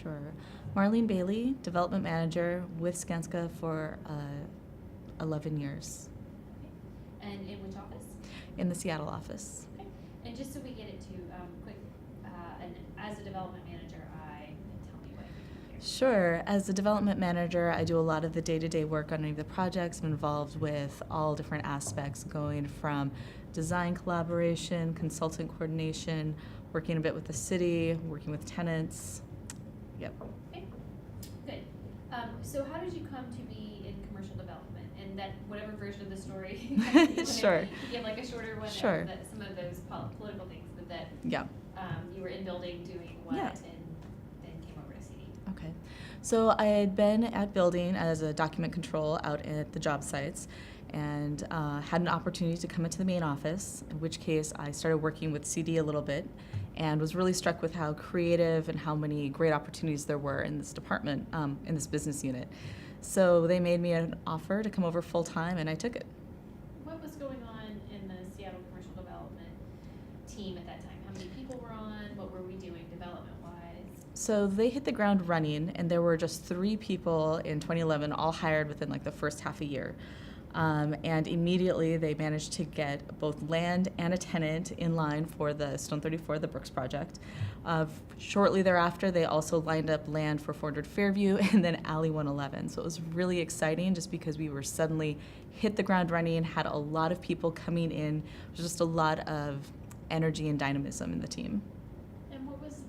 Sure. Marlene Bailey, Development Manager with Skanska for 11 years Okay. And in which office? in the Seattle office. Okay. And just so we get it to quick, and as a development manager, tell me what you do here. Sure. As a development manager, I do a lot of the day-to-day work on any of the projects. I'm involved with all different aspects, going from design collaboration, consultant coordination, working a bit with the city, working with tenants. Yep. Okay, good. So how did you come to be in commercial development? And that whatever version of the story you Sure. give like a shorter one Sure. of some of those political things, but that Yeah. you were in building doing what Yeah. and then came over to CD. Okay. So I had been at building as a document control out at the job sites and had an opportunity to come into the main office, in which case I started working with CD a little bit and was really struck with how creative and how many great opportunities there were in this department, in this business unit. So they made me an offer to come over full time and I took it. What was going on in the Seattle commercial development team at that time? How many people were on? What were we doing development-wise? So they hit the ground running, and there were just 3 people in 2011, all hired within like the first half a year. And immediately they managed to get both land and a tenant in line for the Stone 34, the Brooks project. Shortly thereafter, they also lined up land for 400 Fairview and then Alley 111. So it was really exciting just because we were suddenly hit the ground running, had a lot of people coming in, just a lot of energy and dynamism in the team. And what was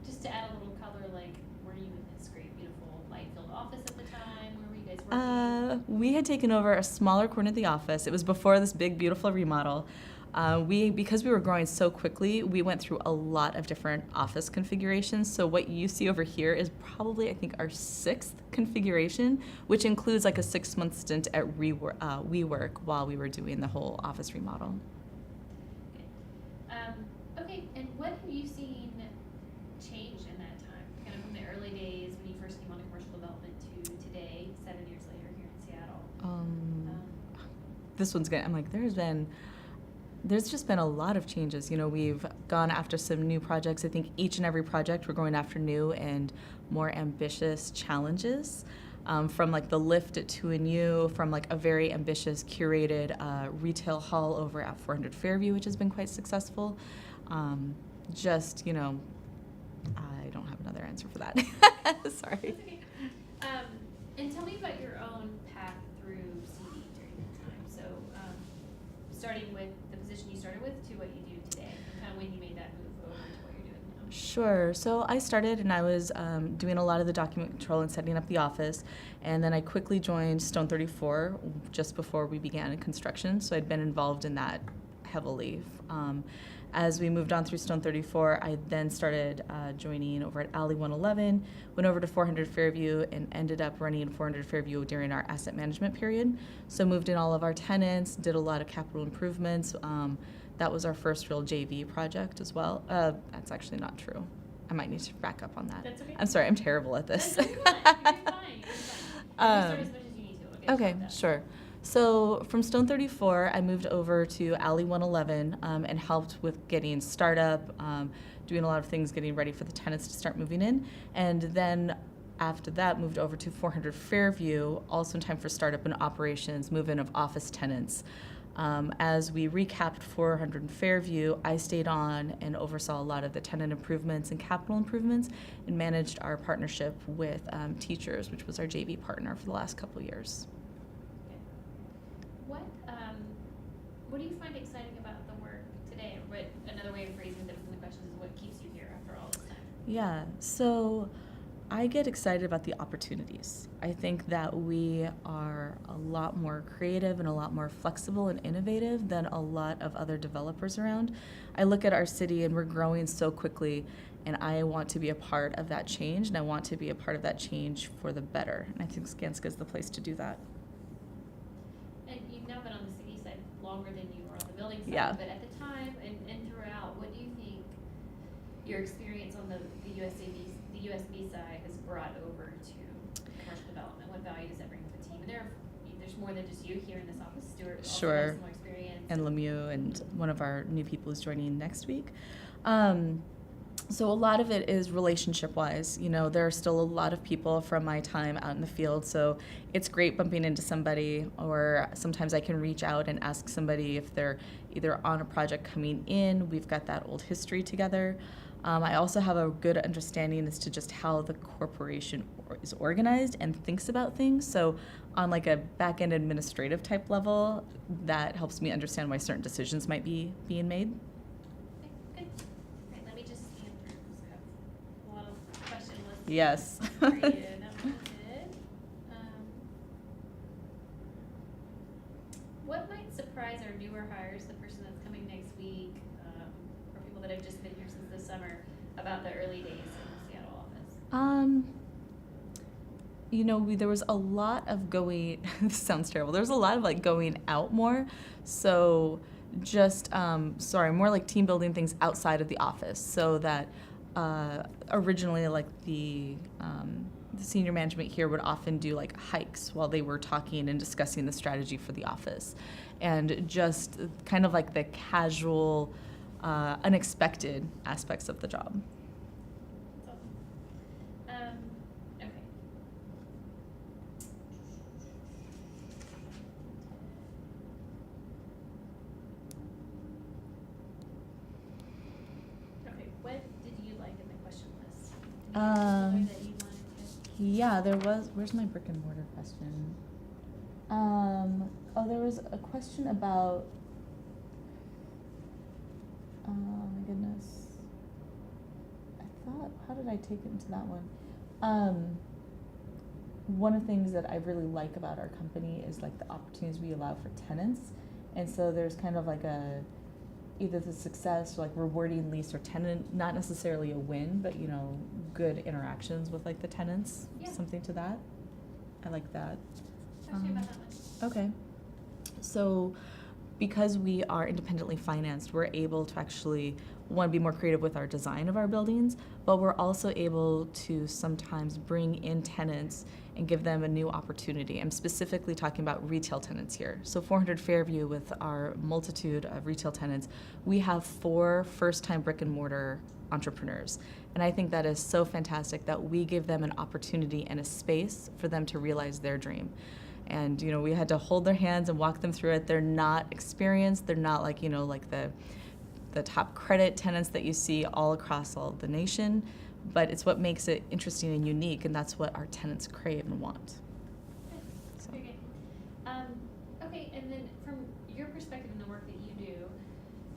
just to add a little color, like, were you in this great, beautiful, light-filled office at the time? Where were you guys working? We had taken over a smaller corner of the office. It was before this big, beautiful remodel. Because we were growing so quickly, we went through a lot of different office configurations. So what you see over here is probably, I think, our 6th configuration, which includes like a 6-month stint at WeWork while we were doing the whole office remodel. Okay, and what have you seen change in that time? Kind of from the early days when you first came on to commercial development to today, 7 years later here in Seattle. This one's good. I'm like, there's just been a lot of changes. You know, we've gone after some new projects. I think each and every project we're going after new and more ambitious challenges. From like the lift at 2&U, from like a very ambitious curated retail hall over at 400 Fairview, which has been quite successful. Just, you know, I don't have another answer for that. Sorry. That's okay. And tell me about your own path through CD during that time. So, starting with the position you started with to what you do today, and kind of when you made that move over to what you're doing now. Sure. So I started and I was doing a lot of the document control and setting up the office. And then I quickly joined Stone 34 just before we began in construction. So I'd been involved in that heavily. As we moved on through Stone 34, I then started joining over at Alley 111, went over to 400 Fairview, and ended up running 400 Fairview during our asset management period. So moved in all of our tenants, did a lot of capital improvements. That was our first real JV project as well. That's actually not true. I might need to back up on that. That's okay. I'm sorry, I'm terrible at this. You're fine. You're fine. You start as much as you need to. We'll Okay, get sure. So from Stone 34, I moved over to Alley 111 and helped with getting startup, doing a lot of things, getting ready for the tenants to start moving in. And then after that, moved over to 400 Fairview, also in time for startup and operations, move-in of office tenants. As we recapped 400 Fairview, I stayed on and oversaw a lot of the tenant improvements and capital improvements and managed our partnership with Teachers, which was our JV partner for the last couple of years. What do you find exciting about the work today? Or another way of phrasing the question is, what keeps you here after all this time? Yeah, so I get excited about the opportunities. I think that we are a lot more creative and a lot more flexible and innovative than a lot of other developers around. I look at our city and we're growing so quickly, and I want to be a part of that change, and I want to be a part of that change for the better. And I think Skanska is the place to do that. And you've now been on the city side longer than you were on the building side, Yeah. but at the time and throughout, what do you think your experience on the USB side has brought over to commercial development? What value does that bring to the team? And there's more than just you here in this office. Stuart also Sure. has more experience. And Lemieux, and one of our new people is joining next week. So a lot of it is relationship-wise. You know, there are still a lot of people from my time out in the field, so it's great bumping into somebody, or sometimes I can reach out and ask somebody if they're either on a project coming in. We've got that old history together. I also have a good understanding as to just how the corporation is organized and thinks about things. So on like a back-end administrative type level, that helps me understand why certain decisions might be being made. Okay, good. All right, let me just scan through, 'cause I have a lot of question lists. Yes. For you. That was good. What might surprise our newer hires, the person that's coming next week, or people that have just been here since the summer, about the early days in the Seattle office? You know, there was a lot of going, this sounds terrible, there was a lot of like going out more. So just, more like team building things outside of the office, so that originally like the senior management here would often do like hikes while they were talking and discussing the strategy for the office. And just kind of like the casual, unexpected aspects of the job. That's awesome. Okay. Okay, what did you like in the question list? Anything that you wanted to? Yeah, there was, where's my brick and mortar question? There was a question about, oh my goodness. I thought, how did I take it into that one? One of the things that I really like about our company is like the opportunities we allow for tenants. And so there's kind of like either the success, or like rewarding lease or tenant, not necessarily a win, but you know, good interactions with like the tenants, Yeah. something to that. I like that. Talk to me about that one. Okay. So because we are independently financed, we're able to actually, one, be more creative with our design of our buildings, but we're also able to sometimes bring in tenants and give them a new opportunity. I'm specifically talking about retail tenants here. So 400 Fairview, with our multitude of retail tenants, we have 4 first-time brick and mortar entrepreneurs. And I think that is so fantastic that we give them an opportunity and a space for them to realize their dream. And, you know, we had to hold their hands and walk them through it. They're not experienced. They're not like, you know, like the top credit tenants that you see all across all of the nation. But it's what makes it interesting and unique, and that's what our tenants crave and want. Good. So. Very good. Okay, and then from your perspective in the work that you do,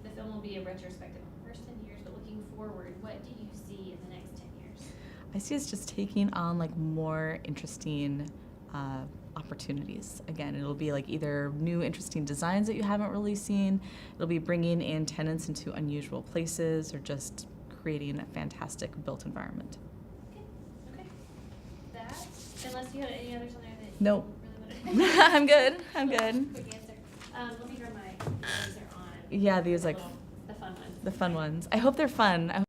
the film will be a retrospective on the first 10 years, but looking forward, what do you see in the next 10 years? I see us just taking on like more interesting opportunities. Again, it'll be like either new interesting designs that you haven't really seen, it'll be bringing in tenants into unusual places, or just creating a fantastic built environment. Okay. That, unless you had any others on there that Nope. you really wanted. I'm good. I'm good. Quick answer. Let me grab my answer on. Yeah, these like the fun ones. the fun ones. I hope they're fun.